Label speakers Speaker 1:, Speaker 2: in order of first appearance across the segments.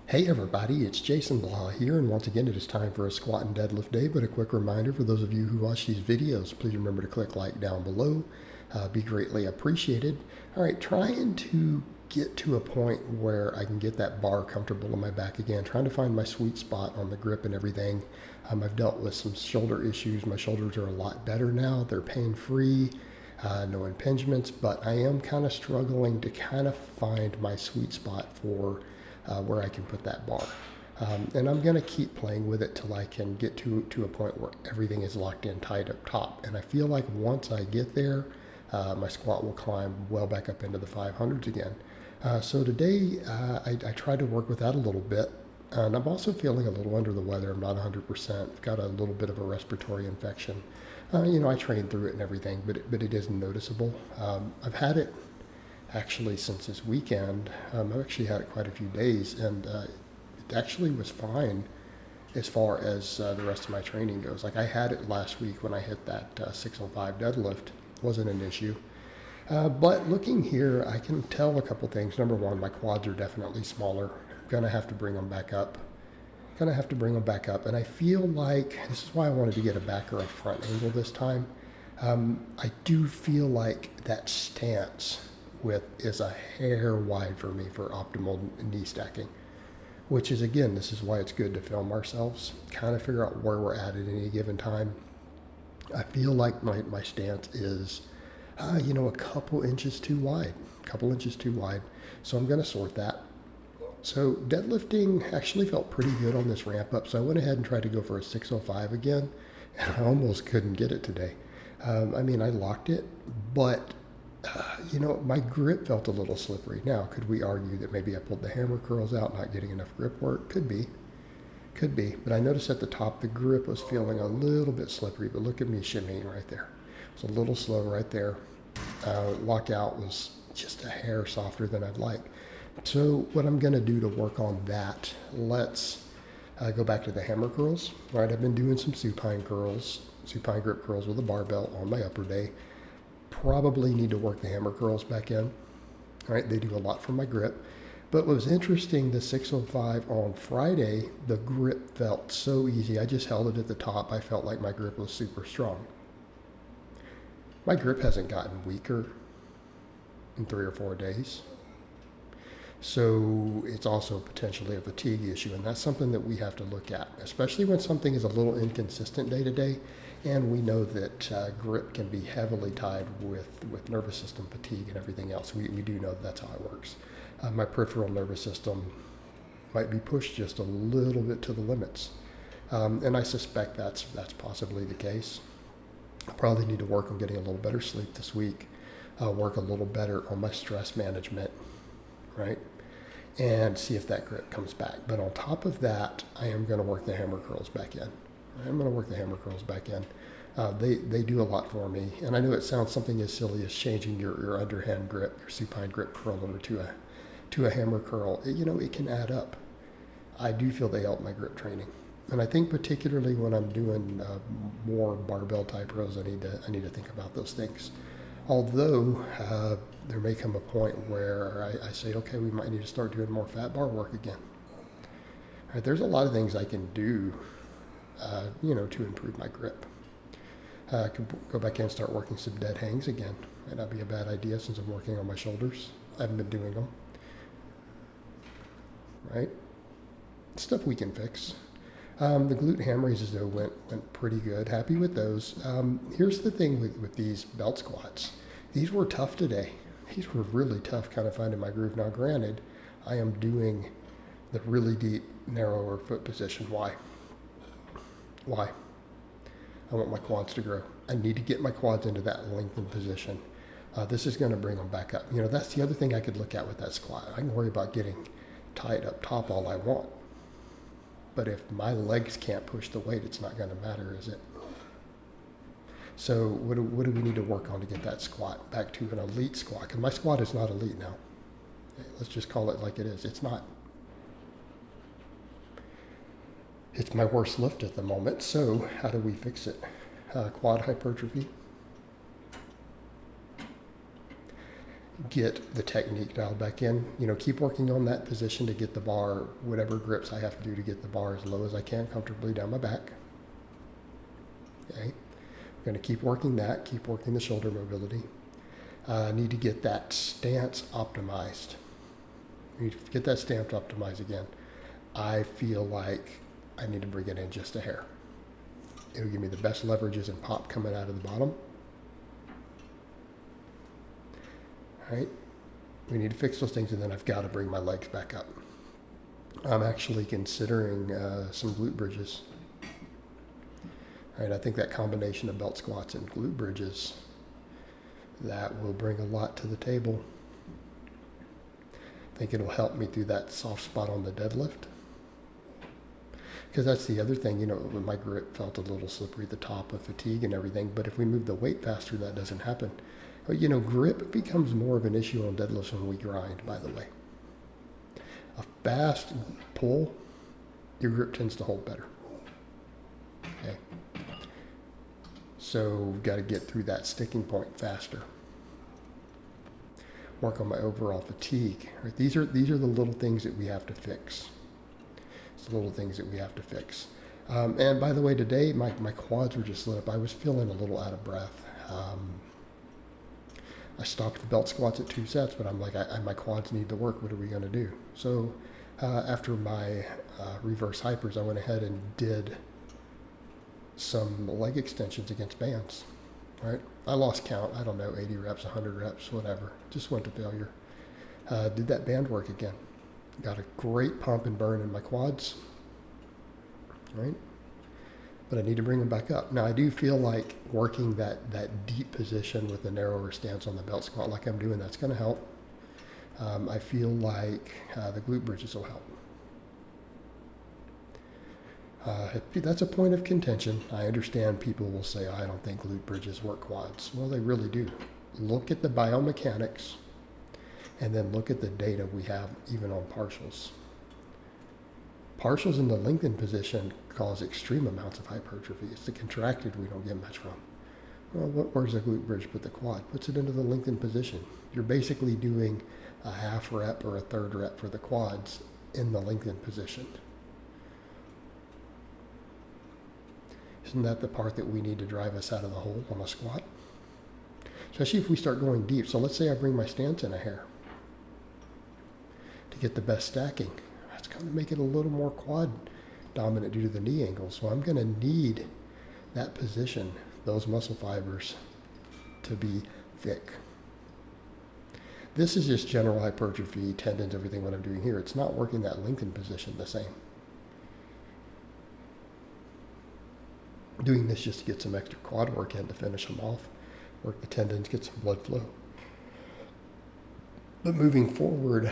Speaker 1: Hey everybody, it's Jason Blaha here, and once again it is time for a squat and deadlift day, but a quick reminder for those of you who watch these videos, please remember to click like down below, be greatly appreciated. All right, trying to get to a point where I can get that bar comfortable on my back again, trying to find my sweet spot on the grip and everything. I've dealt with some shoulder issues. My shoulders are a lot better now. They're pain-free, no impingements, but I am kind of struggling to kind of find my sweet spot for where I can put that bar. And I'm going to keep playing with it till I can get to a point where everything is locked in tight up top. And I feel like once I get there, my squat will climb well back up into the 500s again. So today I tried to work with that a little bit. And I'm also feeling a little under the weather. I'm not 100%. I've got a little bit of a respiratory infection. I trained through it and everything, but it is noticeable. I've had it actually since this weekend. I've actually had it quite a few days, and it actually was fine as far as the rest of my training goes. Like I had it last week when I hit that 605 deadlift. Wasn't an issue. But looking here, I can tell a couple things. Number one, my quads are definitely smaller. I'm gonna have to bring them back up. And I feel like, this is why I wanted to get a back or a front angle this time. I do feel like that stance is a hair wide for me for optimal knee stacking, which is, again, this is why it's good to film ourselves, kind of figure out where we're at any given time. I feel like my stance is, a couple inches too wide, So I'm going to sort that. So deadlifting actually felt pretty good on this ramp up. So I went ahead and tried to go for a 605 again, and I almost couldn't get it today. I locked it, but my grip felt a little slippery. Now, could we argue that maybe I pulled the hammer curls out, not getting enough grip work? Could be. But I noticed at the top the grip was feeling a little bit slippery, but look at me shimmying right there. It's a little slow right there. Lockout was just a hair softer than I'd like. So what I'm going to do to work on that, let's go back to the hammer curls. Right, I've been doing some supine grip curls with a barbell on my upper day. Probably need to work the hammer curls back in. All right, they do a lot for my grip. But what was interesting, the 605 on Friday, the grip felt so easy. I just held it at the top. I felt like my grip was super strong. My grip hasn't gotten weaker in 3 or 4 days. So it's also potentially a fatigue issue, and that's something that we have to look at, especially when something is a little inconsistent day to day. And we know that grip can be heavily tied with nervous system fatigue and everything else. We do know that's how it works. My peripheral nervous system might be pushed just a little bit to the limits. And I suspect that's possibly the case. I probably need to work on getting a little better sleep this week, work a little better on my stress management, right? And see if that grip comes back. But on top of that, I am going to work the hammer curls back in. They do a lot for me. And I know it sounds something as silly as changing your underhand grip, your supine grip curl over to a hammer curl. It can add up. I do feel they help my grip training. And I think particularly when I'm doing more barbell type rows, I need to think about those things. Although there may come a point where I say, okay, we might need to start doing more fat bar work again. All right, there's a lot of things I can do, to improve my grip. I could go back in and start working some dead hangs again. Might not be a bad idea since I'm working on my shoulders. I haven't been doing them. Right? Stuff we can fix. The glute ham raises, though, went pretty good. Happy with those. Here's the thing with these belt squats. These were tough today. These were really tough, kind of finding my groove. Now, granted, I am doing the really deep, narrower foot position. Why? I want my quads to grow. I need to get my quads into that lengthened position. This is going to bring them back up. That's the other thing I could look at with that squat. I can worry about getting tight up top all I want. But if my legs can't push the weight, it's not going to matter, is it? So what do we need to work on to get that squat back to an elite squat? Because my squat is not elite now. Let's just call it like it is. It's not. It's my worst lift at the moment. So how do we fix it? Quad hypertrophy. get the technique dialed back in. You know, keep working on that position to get the bar, whatever grips I have to do to get the bar as low as I can comfortably down my back. Okay, I'm going to keep working that, keep working the shoulder mobility. I need to get that stance optimized. I need to get that stance optimized again. I feel like I need to bring it in just a hair. It'll give me the best leverages and pop coming out of the bottom. All right, we need to fix those things, and then I've got to bring my legs back up. I'm actually considering some glute bridges. All right, I think that combination of belt squats and glute bridges, that will bring a lot to the table. I think it'll help me through that soft spot on the deadlift. Because that's the other thing, you know, my grip felt a little slippery at the top of fatigue and everything, but if we move the weight faster, that doesn't happen. But, you know, grip becomes more of an issue on deadlifts when we grind, by the way. A fast pull, your grip tends to hold better. Okay. So we've got to get through that sticking point faster. Work on my overall fatigue. Right? These are the little things that we have to fix. It's the little things that we have to fix. And by the way, today my quads were just lit up. I was feeling a little out of breath. I stopped the belt squats at 2 sets, but I'm like, my quads need to work. What are we going to do? So after my reverse hypers, I went ahead and did some leg extensions against bands. Right? I lost count. I don't know, 80 reps, 100 reps, whatever. Just went to failure. Did that band work again. Got a great pump and burn in my quads. Right? But I need to bring them back up. Now, I do feel like working that deep position with a narrower stance on the belt squat like I'm doing, that's going to help. I feel like the glute bridges will help. That's a point of contention. I understand people will say, I don't think glute bridges work quads. Well, they really do. Look at the biomechanics and then look at the data we have even on partials. Partials in the lengthened position cause extreme amounts of hypertrophy. It's the contracted we don't get much from. Well, where's the glute bridge put the quad? Puts it into the lengthened position. You're basically doing a half rep or a third rep for the quads in the lengthened position. Isn't that the part that we need to drive us out of the hole on a squat? Especially if we start going deep. So let's say I bring my stance in a hair to get the best stacking. That's going to make it a little more quad dominant due to the knee angle. So I'm going to need that position, those muscle fibers, to be thick. This is just general hypertrophy, tendons, everything what I'm doing here. It's not working that lengthened position the same. Doing this just to get some extra quad work in to finish them off, work the tendons, get some blood flow. But moving forward,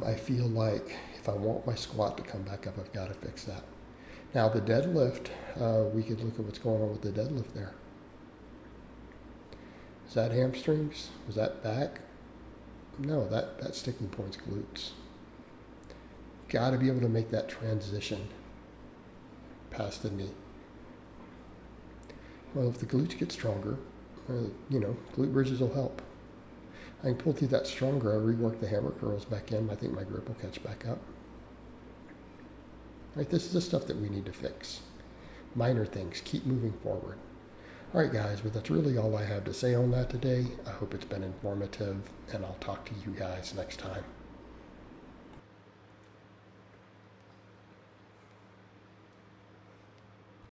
Speaker 1: I feel like if I want my squat to come back up, I've got to fix that. Now the deadlift, we could look at what's going on with the deadlift there. Is that hamstrings? Was that back? No, that sticking point's glutes. Got to be able to make that transition past the knee. Well, if the glutes get stronger, glute bridges will help. I can pull through that stronger. I rework the hammer curls back in. I think my grip will catch back up. Right, this is the stuff that we need to fix. Minor things. Keep moving forward. All right, guys, but that's really all I have to say on that today. I hope it's been informative, and I'll talk to you guys next time.